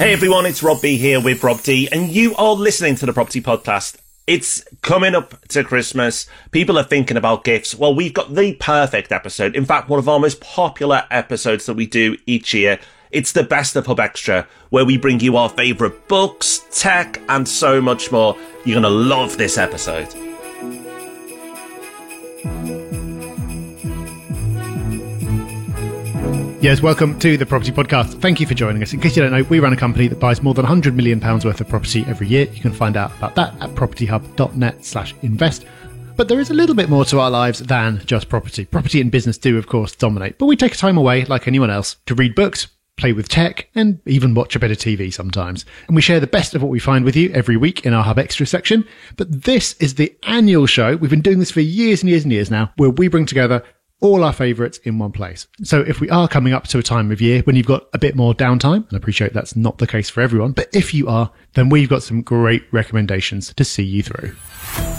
Hey everyone, it's Rob B here with Rob D, and you are listening to the Property Podcast. It's coming up to Christmas. People are thinking about gifts. Well, we've got the perfect episode. In fact, one of our most popular episodes that we do each year. It's the Best of Hub Extra, where we bring you our favourite books, tech, and so much more. You're going to love this episode. Yes, welcome to the Property Podcast. Thank you for joining us. In case you don't know, we run a company that buys more than £100 million worth of property every year. You can find out about that at propertyhub.net/invest. But there is a little bit more to our lives than just property. Property and business do, of course, dominate. But we take time away, like anyone else, to read books, play with tech, and even watch a bit of TV sometimes. And we share the best of what we find with you every week in our Hub Extra section. But this is the annual show. We've been doing this for years and years and years now, where we bring together all our favourites in one place. So if we are coming up to a time of year when you've got a bit more downtime, and I appreciate that's not the case for everyone, but if you are, then we've got some great recommendations to see you through.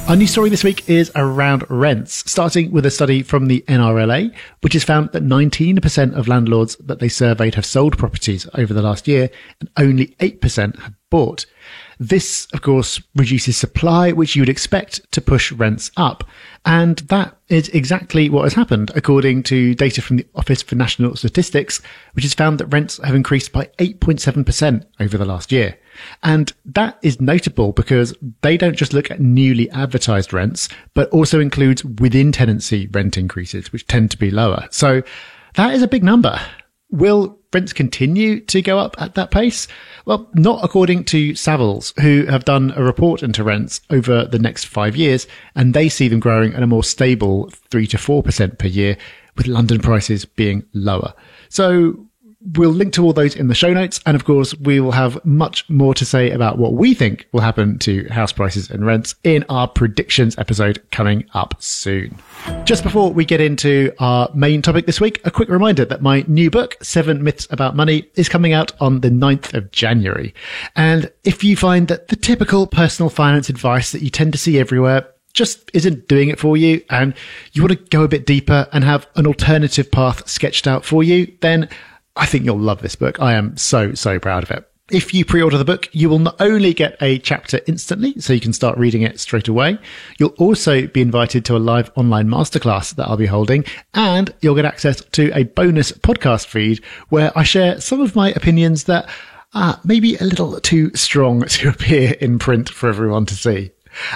Our news story this week is around rents, starting with a study from the NRLA, which has found that 19% of landlords that they surveyed have sold properties over the last year, and only 8% have bought. This, of course, reduces supply, which you would expect to push rents up. And that is exactly what has happened, according to data from the Office for National Statistics, which has found that rents have increased by 8.7% over the last year. And that is notable because they don't just look at newly advertised rents, but also includes within tenancy rent increases, which tend to be lower. So that is a big number. Will rents continue to go up at that pace? Well, not according to Savills, who have done a report into rents over the next 5 years, and they see them growing at a more stable 3 to 4% per year, with London prices being lower. So we'll link to all those in the show notes. And of course, we will have much more to say about what we think will happen to house prices and rents in our predictions episode coming up soon. Just before we get into our main topic this week, a quick reminder that my new book, 7 Myths About Money, is coming out on the 9th of January. And if you find that the typical personal finance advice that you tend to see everywhere just isn't doing it for you, and you want to go a bit deeper and have an alternative path sketched out for you, then I think you'll love this book. I am so proud of it. If you pre-order the book, you will not only get a chapter instantly, so you can start reading it straight away, you'll also be invited to a live online masterclass that I'll be holding, and you'll get access to a bonus podcast feed where I share some of my opinions that are maybe a little too strong to appear in print for everyone to see.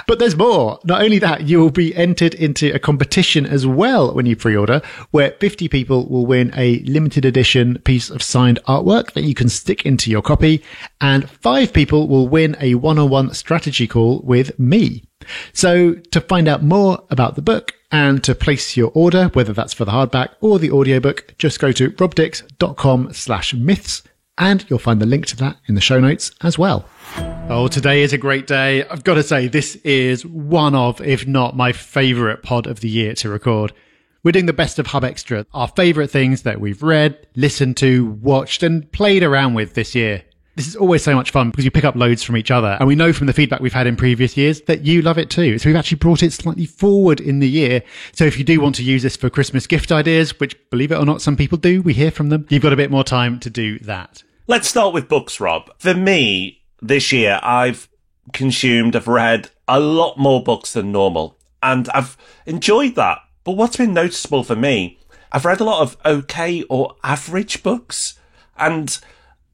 But there's more. Not only that, you will be entered into a competition as well when you pre-order, where 50 people will win a limited edition piece of signed artwork that you can stick into your copy, and 5 people will win a one-on-one strategy call with me. So to find out more about the book and to place your order, whether that's for the hardback or the audiobook, just go to robdix.com/myths. And you'll find the link to that in the show notes as well. Oh, today is a great day. I've got to say, this is one of, if not my favourite pod of the year to record. We're doing the Best of Hub Extra, our favourite things that we've read, listened to, watched, and played around with this year. This is always so much fun because you pick up loads from each other. And we know from the feedback we've had in previous years that you love it too. So we've actually brought it slightly forward in the year. So if you do want to use this for Christmas gift ideas, which believe it or not, some people do, we hear from them, you've got a bit more time to do that. Let's start with books, Rob. For me, this year, I've read a lot more books than normal, and I've enjoyed that. But what's been noticeable for me, I've read a lot of okay or average books, and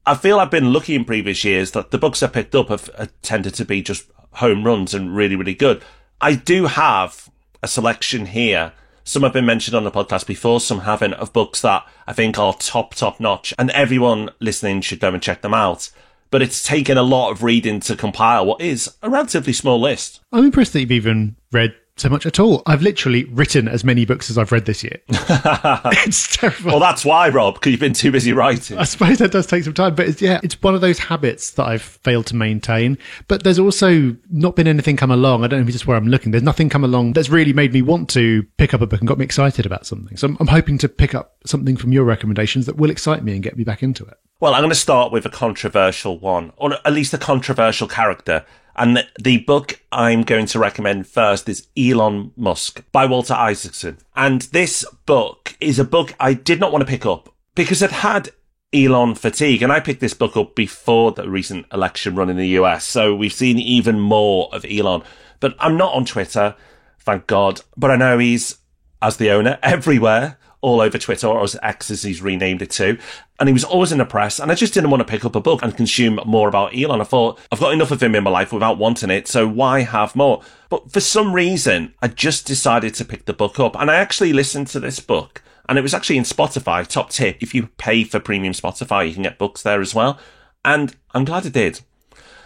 I feel I've been lucky in previous years that the books I picked up have tended to be just home runs and really, really good. I do have a selection here. Some have been mentioned on the podcast before, some haven't, of books that I think are top notch, and everyone listening should go and check them out. But it's taken a lot of reading to compile what is a relatively small list. I'm impressed that you've even read so much at all. I've literally written as many books as I've read this year. It's terrible. Well, that's why, Rob, because you've been too busy writing. I suppose that does take some time, but it's one of those habits that I've failed to maintain. But there's also not been anything come along. I don't know if it's just where I'm looking. There's nothing come along that's really made me want to pick up a book and got me excited about something. So I'm hoping to pick up something from your recommendations that will excite me and get me back into it. Well, I'm going to start with a controversial one, or at least a controversial character. And the book I'm going to recommend first is Elon Musk by Walter Isaacson. And this book is a book I did not want to pick up because it had Elon fatigue. And I picked this book up before the recent election run in the US, so we've seen even more of Elon. But I'm not on Twitter, thank God. But I know he's, as the owner, everywhere, all over Twitter, or as X as he's renamed it to. And he was always in the press, and I just didn't want to pick up a book and consume more about Elon. I thought, I've got enough of him in my life without wanting it, so why have more? But for some reason, I just decided to pick the book up, and I actually listened to this book, and it was actually in Spotify. Top tip, if you pay for premium Spotify, you can get books there as well. And I'm glad I did.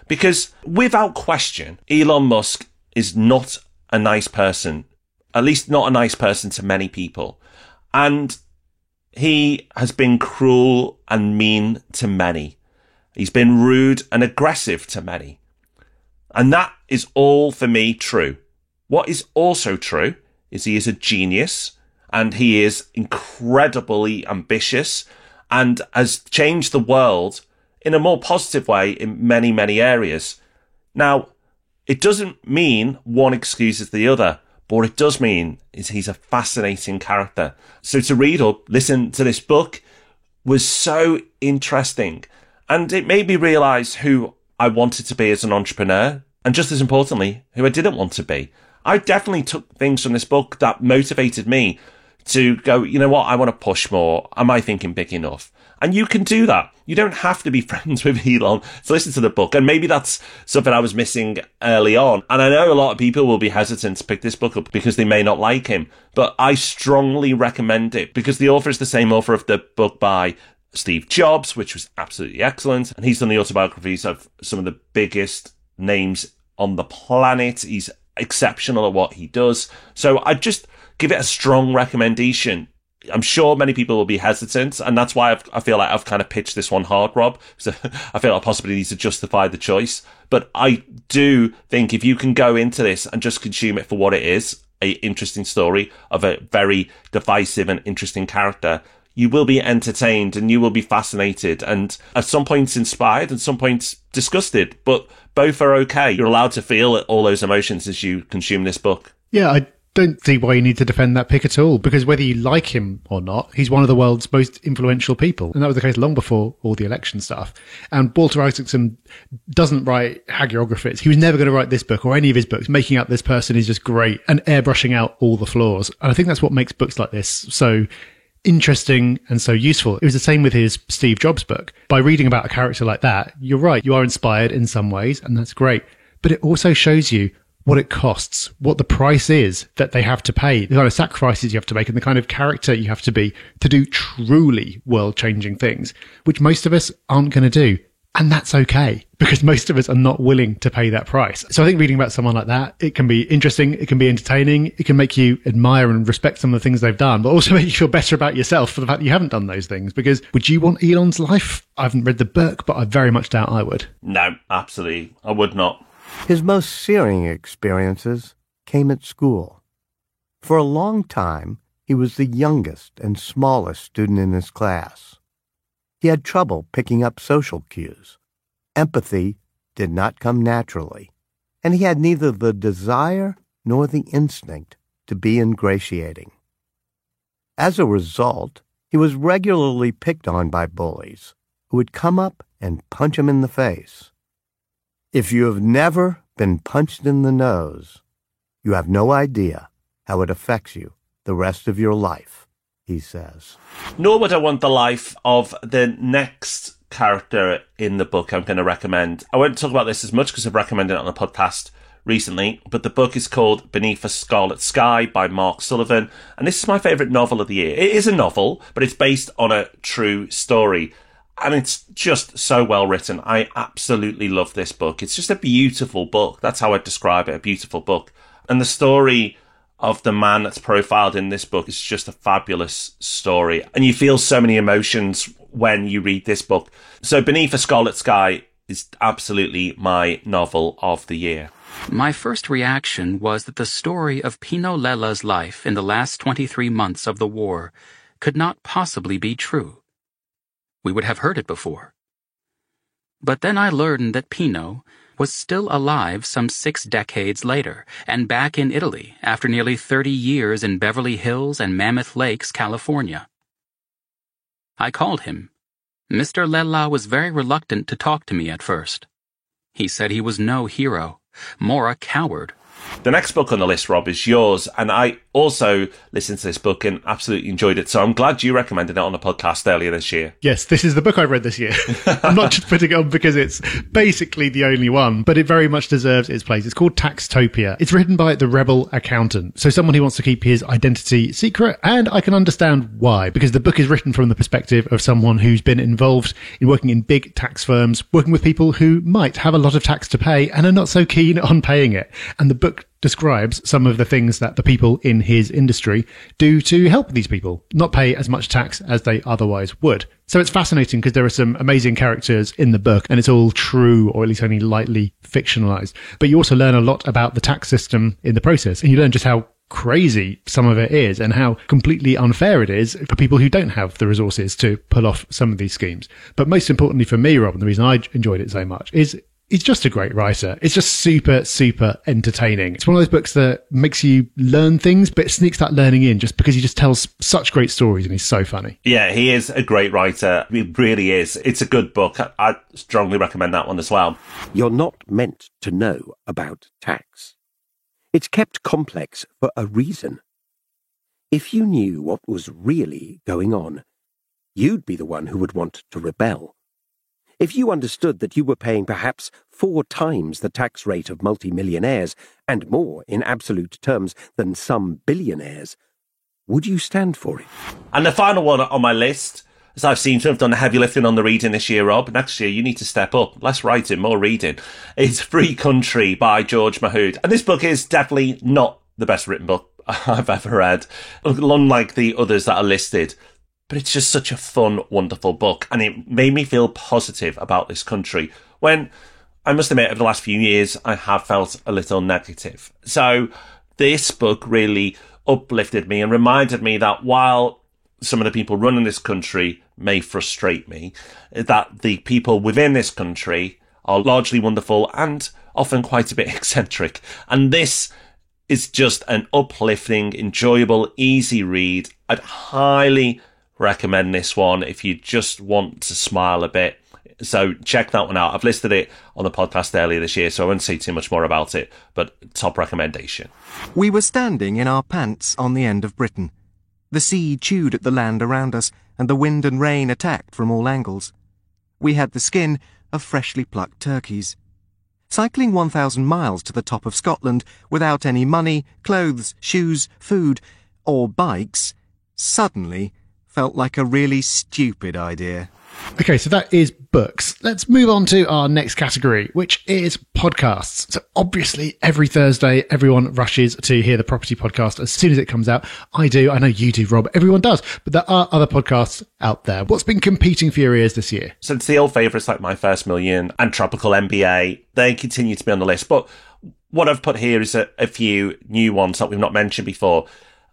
Because without question, Elon Musk is not a nice person, at least not a nice person to many people. And he has been cruel and mean to many. He's been rude and aggressive to many. And that is all, for me, true. What is also true is he is a genius, and he is incredibly ambitious and has changed the world in a more positive way in many, many areas. Now, it doesn't mean one excuses the other. But what it does mean is he's a fascinating character. So to read or listen to this book was so interesting. And it made me realise who I wanted to be as an entrepreneur. And just as importantly, who I didn't want to be. I definitely took things from this book that motivated me to go, you know what, I want to push more. Am I thinking big enough? And you can do that. You don't have to be friends with Elon to listen to the book. And maybe that's something I was missing early on. And I know a lot of people will be hesitant to pick this book up because they may not like him. But I strongly recommend it because the author is the same author of the book by Steve Jobs, which was absolutely excellent. And he's done the autobiographies of some of the biggest names on the planet. He's exceptional at what he does. So I just give it a strong recommendation. I'm sure many people will be hesitant, and that's why I feel like I've kind of pitched this one hard, Rob. So I feel like possibly need to justify the choice. But I do think if you can go into this and just consume it for what it is, an interesting story of a very divisive and interesting character, you will be entertained and you will be fascinated and at some points inspired and some points disgusted. But both are okay. You're allowed to feel all those emotions as you consume this book. Yeah, I don't see why you need to defend that pick at all, because whether you like him or not, he's one of the world's most influential people. And that was the case long before all the election stuff. And Walter Isaacson doesn't write hagiographies. He was never going to write this book or any of his books. Making up this person is just great and airbrushing out all the flaws. And I think that's what makes books like this so interesting and so useful. It was the same with his Steve Jobs book. By reading about a character like that, you're right, you are inspired in some ways, and that's great. But it also shows you what it costs, what the price is that they have to pay, the kind of sacrifices you have to make, and the kind of character you have to be to do truly world-changing things, which most of us aren't going to do. And that's okay, because most of us are not willing to pay that price. So I think reading about someone like that, it can be interesting, it can be entertaining, it can make you admire and respect some of the things they've done, but also make you feel better about yourself for the fact that you haven't done those things. Because would you want Elon's life? I haven't read the book, but I very much doubt I would. No, absolutely. I would not. His most searing experiences came at school. For a long time, he was the youngest and smallest student in his class. He had trouble picking up social cues. Empathy did not come naturally, and he had neither the desire nor the instinct to be ingratiating. As a result, he was regularly picked on by bullies who would come up and punch him in the face. If you have never been punched in the nose, you have no idea how it affects you the rest of your life, he says. Nor would I want the life of the next character in the book I'm going to recommend. I won't talk about this as much because I've recommended it on the podcast recently, but the book is called Beneath a Scarlet Sky by Mark Sullivan, and this is my favourite novel of the year. It is a novel, but it's based on a true story. And it's just so well written. I absolutely love this book. It's just a beautiful book. That's how I'd describe it, a beautiful book. And the story of the man that's profiled in this book is just a fabulous story. And you feel so many emotions when you read this book. So Beneath a Scarlet Sky is absolutely my novel of the year. My first reaction was that the story of Pino Lella's life in the last 23 months of the war could not possibly be true. We would have heard it before. But then I learned that Pino was still alive some 6 decades later, and back in Italy after nearly 30 years in Beverly Hills and Mammoth Lakes, California. I called him, Mr. Lella was very reluctant to talk to me at first. He said he was no hero, more a coward. The next book on the list, Rob, is yours, and I also listened to this book and absolutely enjoyed it, so I'm glad you recommended it on the podcast earlier this year. Yes, this is the book I read this year. I'm not just putting it on because it's basically the only one, but it very much deserves its place. It's called Taxtopia. It's written by the rebel accountant, so someone who wants to keep his identity secret, and I can understand why, because the book is written from the perspective of someone who's been involved in working in big tax firms, working with people who might have a lot of tax to pay and are not so keen on paying it. And the book describes some of the things that the people in his industry do to help these people not pay as much tax as they otherwise would. So it's fascinating because there are some amazing characters in the book and it's all true, or at least only lightly fictionalized. But you also learn a lot about the tax system in the process, and you learn just how crazy some of it is and how completely unfair it is for people who don't have the resources to pull off some of these schemes. But most importantly for me, Rob, and the reason I enjoyed it so much is he's just a great writer. It's just super, super entertaining. It's one of those books that makes you learn things, but it sneaks that learning in just because he just tells such great stories and he's so funny. Yeah, he is a great writer. He really is. It's a good book. I strongly recommend that one as well. You're not meant to know about tax. It's kept complex for a reason. If you knew what was really going on, you'd be the one who would want to rebel. If you understood that you were paying perhaps 4 times the tax rate of multimillionaires, and more in absolute terms than some billionaires, would you stand for it? And the final one on my list, as I've seen to have done the heavy lifting on the reading this year, Rob, next year you need to step up. Less writing, more reading. It's Free Country by George Mahood. And this book is definitely not the best written book I've ever read, unlike the others that are listed. But it's just such a fun, wonderful book. And it made me feel positive about this country when, I must admit, over the last few years, I have felt a little negative. So this book really uplifted me and reminded me that while some of the people running this country may frustrate me, that the people within this country are largely wonderful and often quite a bit eccentric. And this is just an uplifting, enjoyable, easy read. I'd highly recommend this one if you just want to smile a bit. So check that one out. I've listed it on the podcast earlier this year, so I won't say too much more about it, but top recommendation. We were standing in our pants on the end of Britain. The sea chewed at the land around us, and the wind and rain attacked from all angles. We had the skin of freshly plucked turkeys. Cycling 1,000 miles to the top of Scotland without any money, clothes, shoes, food, or bikes suddenly felt like a really stupid idea. Okay, so that is books. Let's move on to our next category, which is podcasts. So obviously every Thursday, everyone rushes to hear the Property Podcast as soon as it comes out. I do. I know you do, Rob. Everyone does. But there are other podcasts out there. What's been competing for your ears this year? So it's the old favourites like My First Million and Tropical MBA. They continue to be on the list. But what I've put here is a few new ones that we've not mentioned before.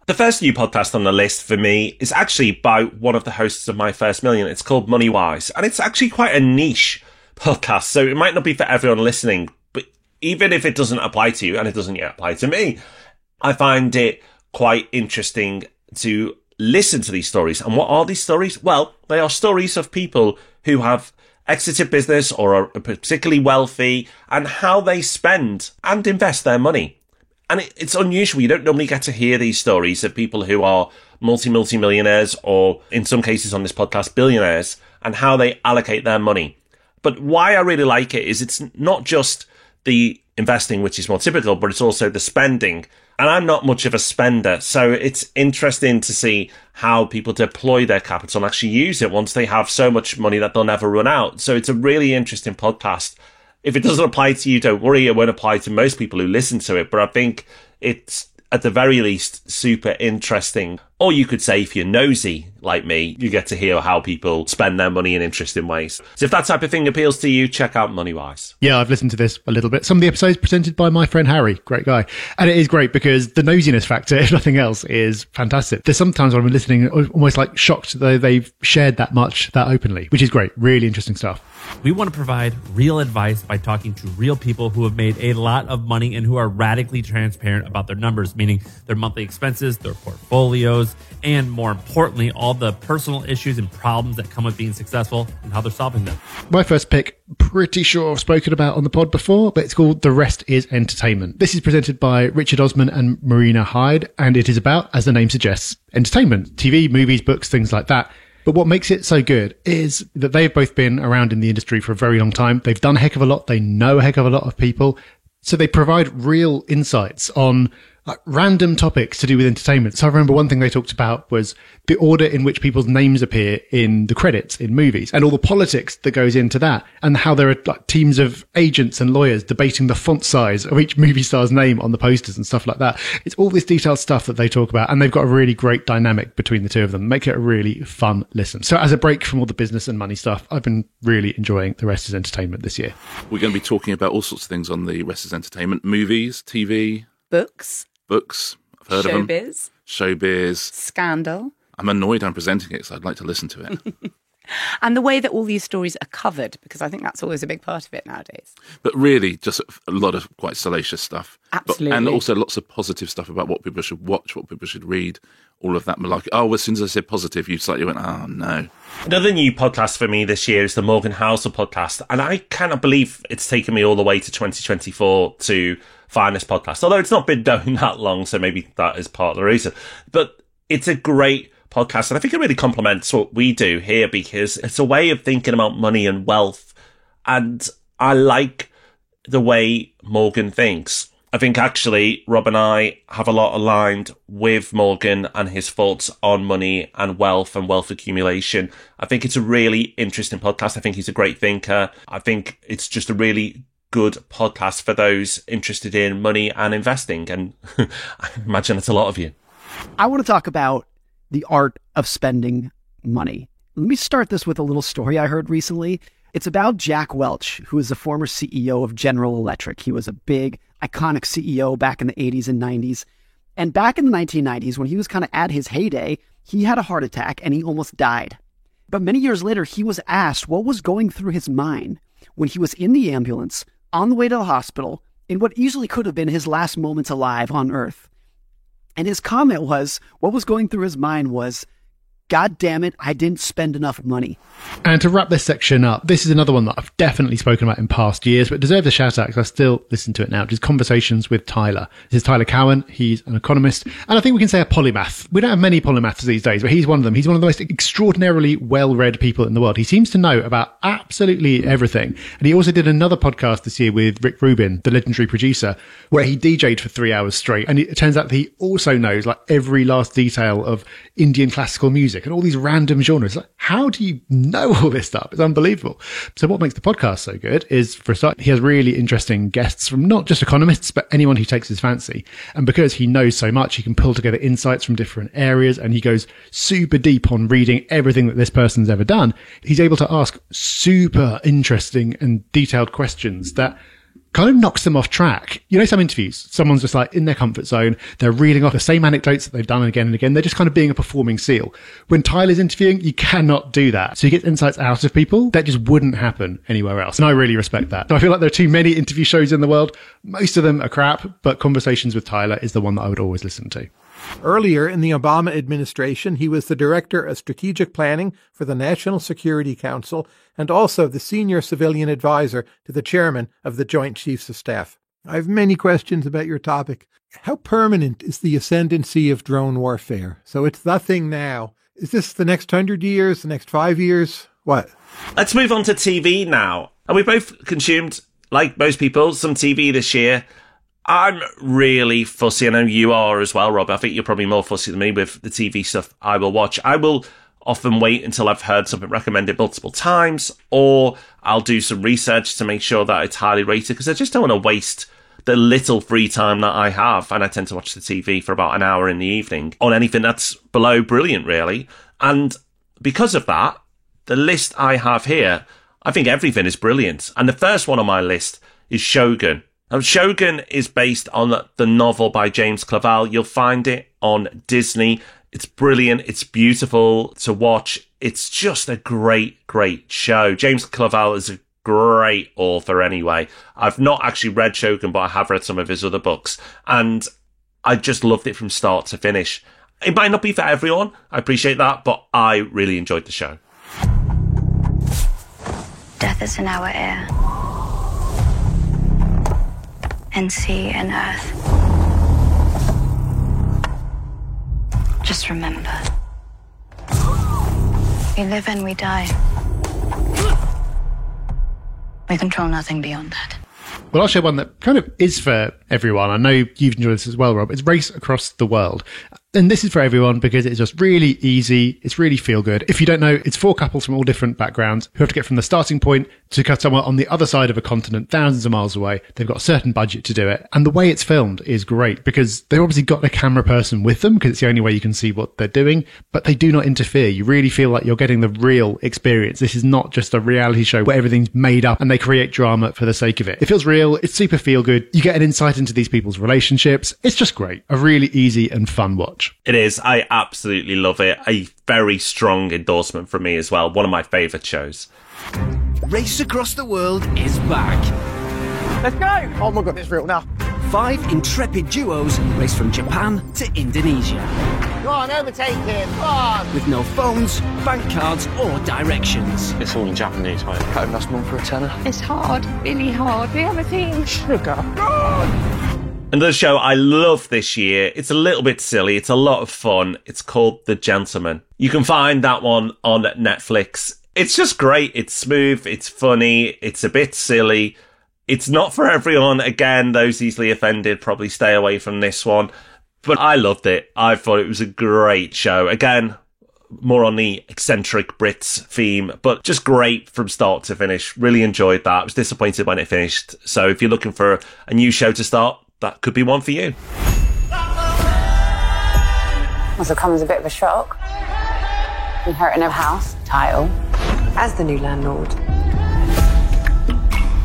The first new podcast on the list for me is actually by one of the hosts of My First Million. It's called MoneyWise, and it's actually quite a niche podcast, so it might not be for everyone listening, but even if it doesn't apply to you, and it doesn't yet apply to me, I find it quite interesting to listen to these stories. And what are these stories? Well, they are stories of people who have exited business or are particularly wealthy and how they spend and invest their money. And it's unusual. You don't normally get to hear these stories of people who are multi-millionaires or, in some cases on this podcast, billionaires, and how they allocate their money. But why I really like it is it's not just the investing, which is more typical, but it's also the spending. And I'm not much of a spender, so it's interesting to see how people deploy their capital and actually use it once they have so much money that they'll never run out. So it's a really interesting podcast. If it doesn't apply to you, don't worry. It won't apply to most people who listen to it. But I think it's, at the very least, super interesting. Or you could say, if you're nosy like me, you get to hear how people spend their money in interesting ways. So if that type of thing appeals to you, check out MoneyWise. Yeah, I've listened to this a little bit. Some of the episodes presented by my friend Harry. Great guy. And it is great because the nosiness factor, if nothing else, is fantastic. There's sometimes when I'm listening, almost like shocked that they've shared that much, that openly, which is great. Really interesting stuff. We want to provide real advice by talking to real people who have made a lot of money and who are radically transparent about their numbers, meaning their monthly expenses, their portfolios, and more importantly, all the personal issues and problems that come with being successful and how they're solving them. My first pick, pretty sure I've spoken about on the pod before, but it's called The Rest is Entertainment. This is presented by Richard Osman and Marina Hyde, and it is about, as the name suggests, entertainment, TV, movies, books, things like that. But what makes it so good is that they've both been around in the industry for a very long time. They've done a heck of a lot. They know a heck of a lot of people. So they provide real insights on random topics to do with entertainment. So I remember one thing they talked about was the order in which people's names appear in the credits in movies and all the politics that goes into that, and how there are teams of agents and lawyers debating the font size of each movie star's name on the posters and stuff like that. It's all this detailed stuff that they talk about, and they've got a really great dynamic between the two of them, make it a really fun listen. So as a break from all the business and money stuff, I've been really enjoying The Rest is Entertainment this year. We're going to be talking about all sorts of things on The Rest is Entertainment: movies, TV, books, I've heard of them. Showbiz. Scandal. I'm annoyed I'm presenting it, so I'd like to listen to it. And the way that all these stories are covered, because I think that's always a big part of it nowadays. But really, just a lot of quite salacious stuff. Absolutely. And also lots of positive stuff about what people should watch, what people should read, all of that malarkey. Oh, as soon as I said positive, you slightly went, oh, no. Another new podcast for me this year is the Morgan Housel podcast, and I cannot believe it's taken me all the way to 2024 to find this podcast, although it's not been going that long, so maybe that is part of the reason. But it's a great podcast, and I think it really complements what we do here, because it's a way of thinking about money and wealth, and I like the way Morgan thinks. I think actually Rob and I have a lot aligned with Morgan and his thoughts on money and wealth accumulation. I think it's a really interesting podcast. I think he's a great thinker. I think it's just a really good podcast for those interested in money and investing, and I imagine it's a lot of you. I want to talk about the art of spending money. Let me start this with a little story I heard recently. It's about Jack Welch, who is the former CEO of General Electric. He was a big, iconic CEO back in the 80s and 90s. And back in the 1990s, when he was kind of at his heyday, he had a heart attack and he almost died. But many years later, he was asked what was going through his mind when he was in the ambulance on the way to the hospital in what easily could have been his last moments alive on Earth. And his comment was, what was going through his mind was, God damn it, I didn't spend enough money. And to wrap this section up, this is another one that I've definitely spoken about in past years, but deserves a shout out because I still listen to it now, which is Conversations with Tyler. This is Tyler Cowen. He's an economist, and I think we can say a polymath. We don't have many polymaths these days, but he's one of them. He's one of the most extraordinarily well-read people in the world. He seems to know about absolutely everything. And he also did another podcast this year with Rick Rubin, the legendary producer, where he DJ'd for 3 hours straight. And it turns out that he also knows like every last detail of Indian classical music and all these random genres. Like, how do you know all this stuff? It's unbelievable. So what makes the podcast so good is, for a start, he has really interesting guests from not just economists, but anyone who takes his fancy. And because he knows so much, he can pull together insights from different areas, and he goes super deep on reading everything that this person's ever done. He's able to ask super interesting and detailed questions that kind of knocks them off track. You know, some interviews, someone's just like in their comfort zone. They're reading off the same anecdotes that they've done again and again. They're just kind of being a performing seal. When Tyler's interviewing, you cannot do that. So you get insights out of people that just wouldn't happen anywhere else. And I really respect that. So I feel like there are too many interview shows in the world. Most of them are crap, but Conversations with Tyler is the one that I would always listen to. Earlier in the Obama administration, he was the Director of Strategic Planning for the National Security Council and also the Senior Civilian Advisor to the Chairman of the Joint Chiefs of Staff. I have many questions about your topic. How permanent is the ascendancy of drone warfare? So it's the thing now. Is this the next 100 years, the next 5 years? What? Let's move on to TV now. And we both consumed, like most people, some TV this year. I'm really fussy. I know you are as well, Rob. I think you're probably more fussy than me with the TV stuff I will watch. I will often wait until I've heard something recommended multiple times, or I'll do some research to make sure that it's highly rated, because I just don't want to waste the little free time that I have. And I tend to watch the TV for about an hour in the evening on anything that's below brilliant, really. And because of that, the list I have here, I think everything is brilliant. And the first one on my list is Shogun. Now, Shogun is based on the novel by James Clavell. You'll find it on Disney. It's brilliant. It's beautiful to watch. It's just a great, great show. James Clavell is a great author anyway. I've not actually read Shogun, but I have read some of his other books. And I just loved it from start to finish. It might not be for everyone, I appreciate that, but I really enjoyed the show. Death is in our air, and sea and earth. Just remember, we live and we die. We control nothing beyond that. Well, I'll share one that kind of is for everyone. I know you've enjoyed this as well, Rob. It's Race Across the World. And this is for everyone because it's just really easy. It's really feel good. If you don't know, it's 4 couples from all different backgrounds who have to get from the starting point to somewhere on the other side of a continent, thousands of miles away. They've got a certain budget to do it. And the way it's filmed is great because they've obviously got a camera person with them because it's the only way you can see what they're doing, but they do not interfere. You really feel like you're getting the real experience. This is not just a reality show where everything's made up and they create drama for the sake of it. It feels real. It's super feel good. You get an insight into these people's relationships. It's just great. A really easy and fun watch. It is. I absolutely love it. A very strong endorsement from me as well. One of my favourite shows. Race Across the World is back. Let's go! Oh my God, it's real now. 5 intrepid duos race from Japan to Indonesia. Go on, overtake him. Come on! With no phones, bank cards or directions. It's all in Japanese, mate. Can't ask mum for a tenner. It's hard, really hard. We have a team. Sugar. Another show I love this year. It's a little bit silly. It's a lot of fun. It's called The Gentleman. You can find that one on Netflix. It's just great. It's smooth. It's funny. It's a bit silly. It's not for everyone. Again, those easily offended probably stay away from this one. But I loved it. I thought it was a great show. Again, more on the eccentric Brits theme, but just great from start to finish. Really enjoyed that. I was disappointed when it finished. So if you're looking for a new show to start, that could be one for you. Also comes a bit of a shock. Inheriting a house, title. As the new landlord,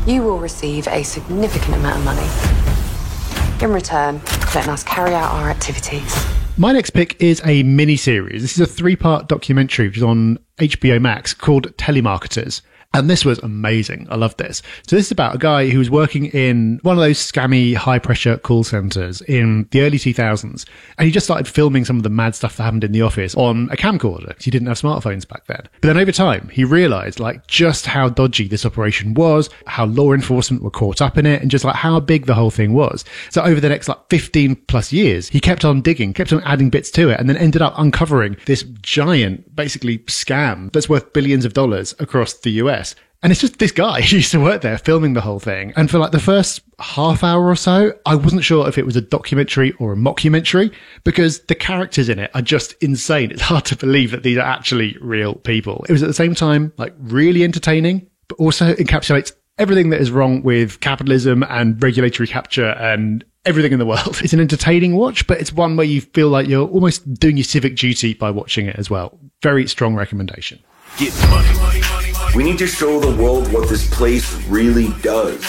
you will receive a significant amount of money. In return, letting us carry out our activities. My next pick is a mini-series. This is a 3-part documentary which is on HBO Max called Telemarketers. And this was amazing. I love this. So this is about a guy who was working in one of those scammy high-pressure call centers in the early 2000s. And he just started filming some of the mad stuff that happened in the office on a camcorder because he didn't have smartphones back then. But then over time, he realized like just how dodgy this operation was, how law enforcement were caught up in it, and just like how big the whole thing was. So over the next like 15 plus years, he kept on digging, kept on adding bits to it, and then ended up uncovering this giant, basically scam that's worth billions of dollars across the US. And it's just this guy who used to work there filming the whole thing. And for like the first half hour or so, I wasn't sure if it was a documentary or a mockumentary because the characters in it are just insane. It's hard to believe that these are actually real people. It was at the same time like really entertaining, but also encapsulates everything that is wrong with capitalism and regulatory capture and everything in the world. It's an entertaining watch, but it's one where you feel like you're almost doing your civic duty by watching it as well. Very strong recommendation. Get money. We need to show the world what this place really does.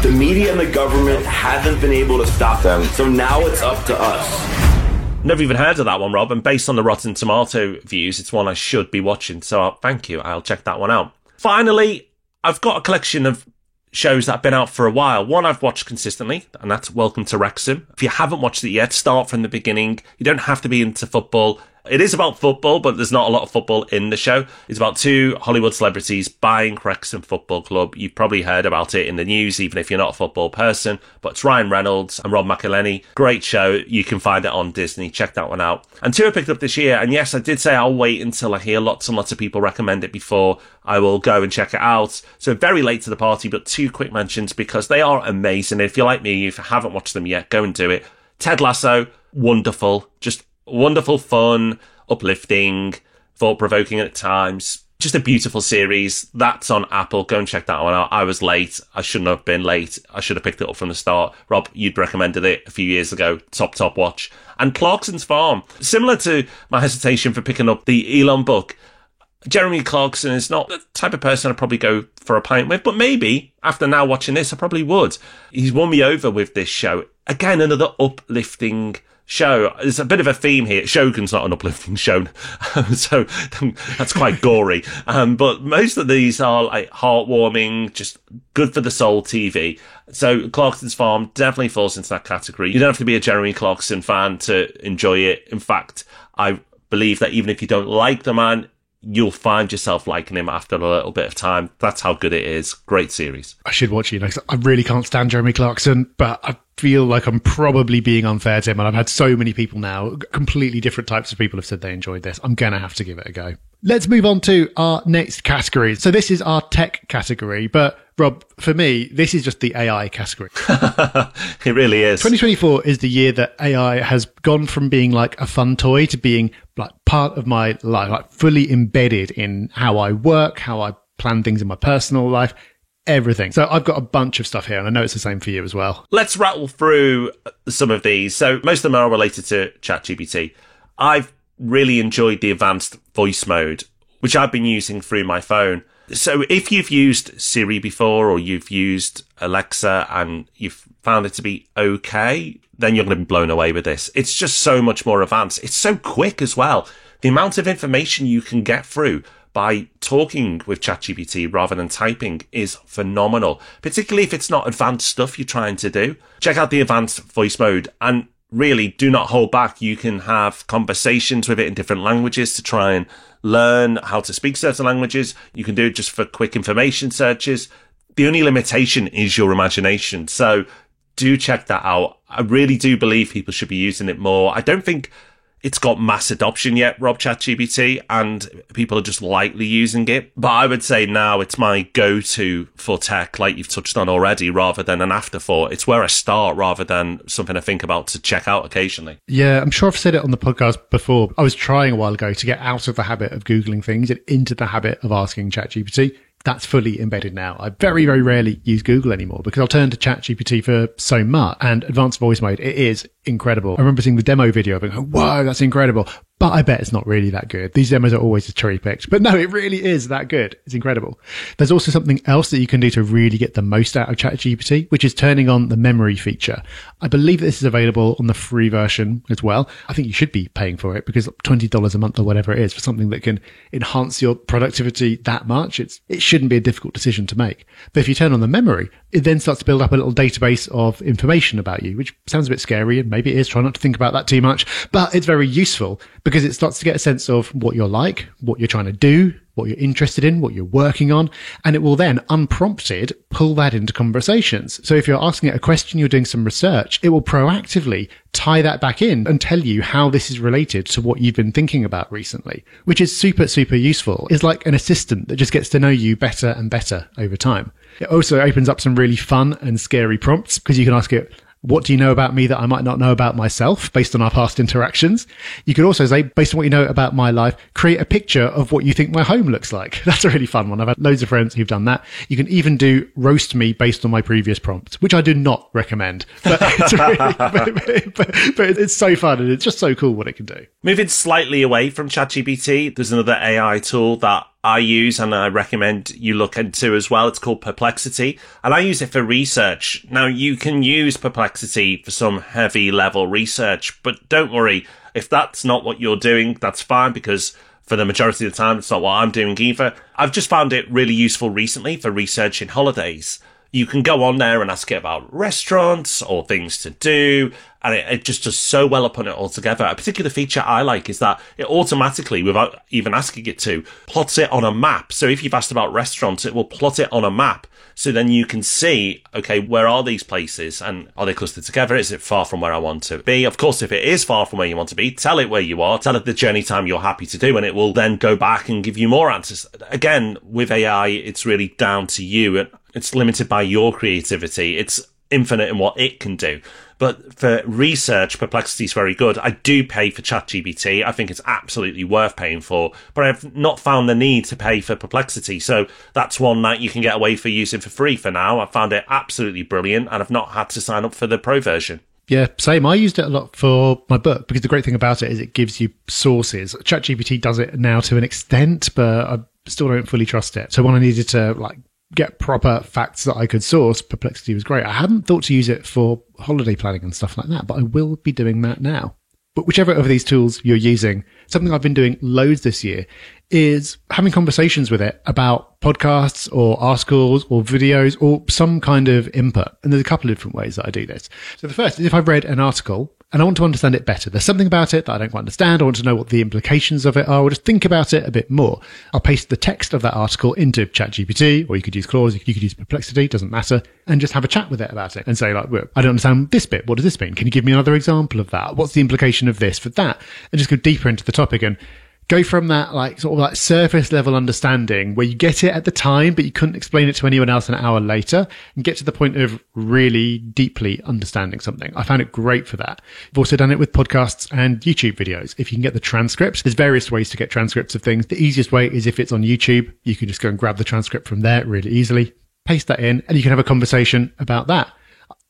The media and the government haven't been able to stop them, so now it's up to us. Never even heard of that one, Rob, and based on the Rotten Tomato views, it's one I should be watching, so thank you. I'll check that one out. Finally, I've got a collection of shows that have been out for a while. One I've watched consistently, and that's Welcome to Wrexham. If you haven't watched it yet, start from the beginning. You don't have to be into football. It is about football, but there's not a lot of football in the show. It's about 2 Hollywood celebrities buying Wrexham Football Club. You've probably heard about it in the news, even if you're not a football person. But it's Ryan Reynolds and Rob McElhenney. Great show. You can find it on Disney. Check that one out. And 2 I picked up this year. And yes, I did say I'll wait until I hear lots and lots of people recommend it before I will go and check it out. So very late to the party, but 2 quick mentions because they are amazing. If you're like me, if you haven't watched them yet, go and do it. Ted Lasso, wonderful. Just wonderful fun, uplifting, thought-provoking at times. Just a beautiful series. That's on Apple. Go and check that one out. I was late. I shouldn't have been late. I should have picked it up from the start. Rob, you'd recommended it a few years ago. Top watch. And Clarkson's Farm. Similar to my hesitation for picking up the Elon book, Jeremy Clarkson is not the type of person I'd probably go for a pint with, but maybe after now watching this, I probably would. He's won me over with this show. Again, another uplifting show. There's a bit of a theme here. Shogun's not an uplifting show, so that's quite gory. But most of these are like heartwarming, just good for the soul TV. So Clarkson's Farm definitely falls into that category. You don't have to be a Jeremy Clarkson fan to enjoy it. In fact, I believe that even if you don't like the man, you'll find yourself liking him after a little bit of time. That's how good it is. Great series. I should watch it, 'cause I really can't stand Jeremy Clarkson, but I feel like I'm probably being unfair to him, and I've had so many people now, completely different types of people have said they enjoyed this. I'm going to have to give it a go. Let's move on to our next category. So this is our tech category, but Rob, for me, this is just the AI category. It really is. 2024 is the year that AI has gone from being like a fun toy to being like part of my life, like fully embedded in how I work, how I plan things in my personal life, everything. So I've got a bunch of stuff here, and I know it's the same for you as well. Let's rattle through some of these. So most of them are related to ChatGPT. I've really enjoyed the advanced voice mode, which I've been using through my phone. So if you've used Siri before, or you've used Alexa and you've found it to be okay, then you're going to be blown away with this. It's just so much more advanced. It's so quick as well. The amount of information you can get through by talking with ChatGPT rather than typing is phenomenal, particularly if it's not advanced stuff you're trying to do. Check out the advanced voice mode and really do not hold back. You can have conversations with it in different languages to try and learn how to speak certain languages. You can do it just for quick information searches. The only limitation is your imagination. So do check that out. I really do believe people should be using it more. I don't think it's got mass adoption yet, Rob, ChatGPT, and people are just lightly using it. But I would say now it's my go-to for tech, like you've touched on already, rather than an afterthought. It's where I start rather than something I think about to check out occasionally. Yeah, I'm sure I've said it on the podcast before. I was trying a while ago to get out of the habit of Googling things and into the habit of asking ChatGPT. That's fully embedded now. I very, very rarely use Google anymore because I'll turn to ChatGPT for so much. And advanced voice mode, it is incredible. I remember seeing the demo video of it and going, whoa, that's incredible. But I bet it's not really that good. These demos are always just cherry picked. But no, it really is that good. It's incredible. There's also something else that you can do to really get the most out of ChatGPT, which is turning on the memory feature. I believe this is available on the free version as well. I think you should be paying for it because $20 a month or whatever it is for something that can enhance your productivity that much, it shouldn't be a difficult decision to make. But if you turn on the memory, it then starts to build up a little database of information about you, which sounds a bit scary, and maybe it is. Try not to think about that too much, but it's very useful because it starts to get a sense of what you're like, what you're trying to do, what you're interested in, what you're working on, and it will then, unprompted, pull that into conversations. So if you're asking it a question, you're doing some research, it will proactively tie that back in and tell you how this is related to what you've been thinking about recently, which is super, super useful. It's like an assistant that just gets to know you better and better over time. It also opens up some really fun and scary prompts because you can ask it, what do you know about me that I might not know about myself based on our past interactions? You could also say, based on what you know about my life, create a picture of what you think my home looks like. That's a really fun one. I've had loads of friends who've done that. You can even do roast me based on my previous prompts, which I do not recommend. But it's really, but it's so fun and it's just so cool what it can do. Moving slightly away from ChatGPT, there's another AI tool that I use and I recommend you look into as well. It's called Perplexity, and I use it for research. Now, you can use Perplexity for some heavy level research, but don't worry. If that's not what you're doing, that's fine, because for the majority of the time, it's not what I'm doing either. I've just found it really useful recently for researching holidays. You can go on there and ask it about restaurants or things to do, and it just does so well upon it altogether. A particular feature I like is that it automatically, without even asking it to, plots it on a map. So if you've asked about restaurants, it will plot it on a map. So then you can see, okay, where are these places and are they clustered together? Is it far from where I want to be? Of course, if it is far from where you want to be, tell it where you are, tell it the journey time you're happy to do, and it will then go back and give you more answers. Again, with AI, it's really down to you. It's limited by your creativity. It's infinite in what it can do. But for research, Perplexity is very good. I do pay for ChatGPT. I think it's absolutely worth paying for, but I've not found the need to pay for Perplexity. So that's one that you can get away for using for free for now. I found it absolutely brilliant, and I've not had to sign up for the pro version. Yeah, same. I used it a lot for my book because the great thing about it is it gives you sources. ChatGPT does it now to an extent, but I still don't fully trust it. So when I needed to get proper facts that I could source, Perplexity was great. I hadn't thought to use it for holiday planning and stuff like that, but I will be doing that now. But whichever of these tools you're using, something I've been doing loads this year is having conversations with it about podcasts or articles or videos or some kind of input. And there's a couple of different ways that I do this. So the first is if I've read an article and I want to understand it better. There's something about it that I don't quite understand. I want to know what the implications of it are, or just think about it a bit more. I'll paste the text of that article into ChatGPT, or you could use Claude, you could use Perplexity, doesn't matter, and just have a chat with it about it and say, like, well, I don't understand this bit. What does this mean? Can you give me another example of that? What's the implication of this for that? And just go deeper into the topic and go from that like sort of like surface level understanding where you get it at the time, but you couldn't explain it to anyone else an hour later, and get to the point of really deeply understanding something. I found it great for that. I've also done it with podcasts and YouTube videos. If you can get the transcripts, there's various ways to get transcripts of things. The easiest way is if it's on YouTube, you can just go and grab the transcript from there really easily, paste that in, and you can have a conversation about that.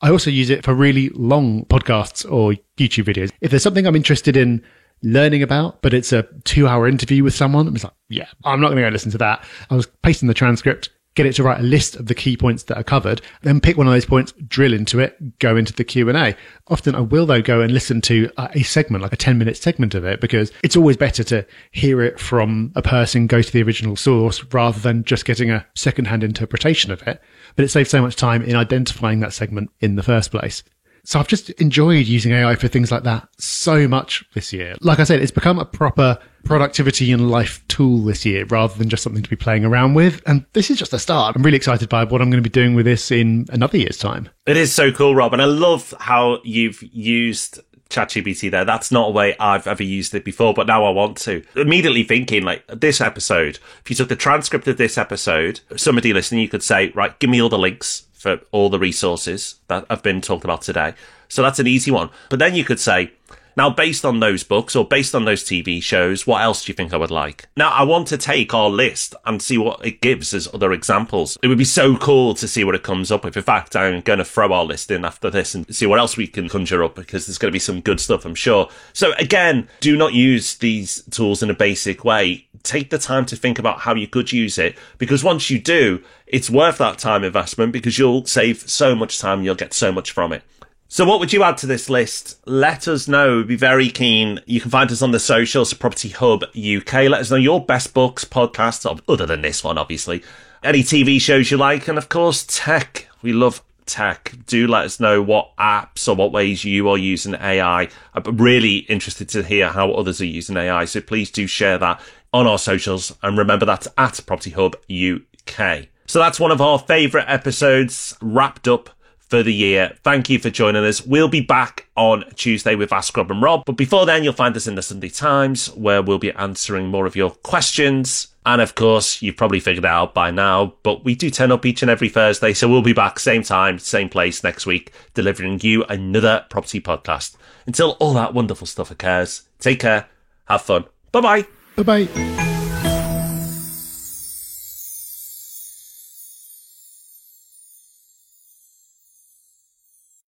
I also use it for really long podcasts or YouTube videos. If there's something I'm interested in learning about, but it's a 2-hour interview with someone, I'm just like, yeah, I'm not going to go listen to that. I was pasting the transcript, get it to write a list of the key points that are covered, then pick one of those points, drill into it, go into the Q&A. Often I will, though, go and listen to a segment, like a 10-minute segment of it, because it's always better to hear it from a person, go to the original source, rather than just getting a second-hand interpretation of it. But it saves so much time in identifying that segment in the first place. So I've just enjoyed using AI for things like that so much this year. Like I said, it's become a proper productivity and life tool this year rather than just something to be playing around with. And this is just a start. I'm really excited by what I'm going to be doing with this in another year's time. It is so cool, Rob. And I love how you've used ChatGPT there. That's not a way I've ever used it before, but now I want to. Immediately thinking, like, this episode, if you took the transcript of this episode, somebody listening, you could say, right, give me all the links for all the resources that have been talked about today. So that's an easy one. But then you could say, now, based on those books or based on those TV shows, what else do you think I would like? Now, I want to take our list and see what it gives as other examples. It would be so cool to see what it comes up with. In fact, I'm going to throw our list in after this and see what else we can conjure up, because there's going to be some good stuff, I'm sure. So again, do not use these tools in a basic way. Take the time to think about how you could use it, because once you do, it's worth that time investment, because you'll save so much time, you'll get so much from it. So what would you add to this list? Let us know. We'd be very keen. You can find us on the socials, Property Hub UK. Let us know your best books, podcasts, other than this one, obviously. Any TV shows you like, and of course, tech. We love tech. Do let us know what apps or what ways you are using AI. I'm really interested to hear how others are using AI, so please do share that on our socials. And remember, that's at Property Hub UK. So that's one of our favourite episodes wrapped up for the year. Thank you for joining us. We'll be back on Tuesday with Ask Rob and Rob. But before then, you'll find us in the Sunday Times, where we'll be answering more of your questions. And of course, you've probably figured it out by now, but we do turn up each and every Thursday. So we'll be back same time, same place next week, delivering you another property podcast. Until all that wonderful stuff occurs, take care, have fun. Bye-bye. Bye-bye.